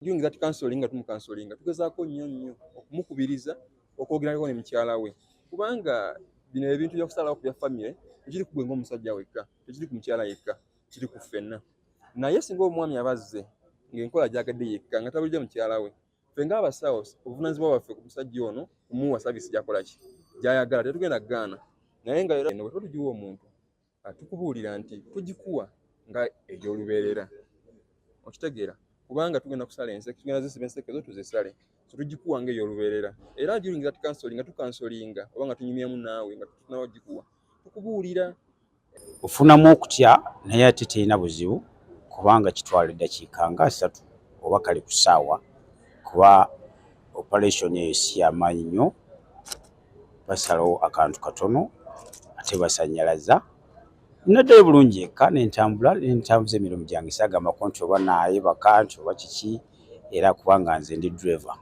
Yungira tukansolinga tumukansolinga tugezaako nnyo okumukubiriza okwogerako ne mukyala we kubanga bino ebintu byokusalawo ku bya family tekiri ku gwe ng'omusajja wekka tekiri ku mukyala yekka kiri ku ffenna naye singa omwami abazze ng'enkola gyagadde yekka nga tabulidde mukyala we ffe ng'abasawo obuvunaanyizibwa bwaffe ku musajja ono kumuwa saavisi gyakola ki gyayagala tetugenda kugaana naye nga era bwe tugiwa omuntu tukubuulira nti tugikuwa nga egy'olubeerera okitegeera kubanga tugenda kusala enseke tugenda zisiba enseke zo tuzisale so tugikuwa ng'ey'olubeerera era giringira tukansolinga oba nga tunyumyamu naawe nga tunawo gikuwa tukubuulira ofunamu okutya naye ate terina buzibu kubanga kitwala eddakiika nga 3 oba kale ku ssaawa kuba operation eyo si y'amaanyi nnyo basalawo akantu katono ate basannyalaza naddala bulungi eka nentambuza emirimu gyange saagambako nti oba naayebaka nti oba kiki era kubanga nze ndi driver.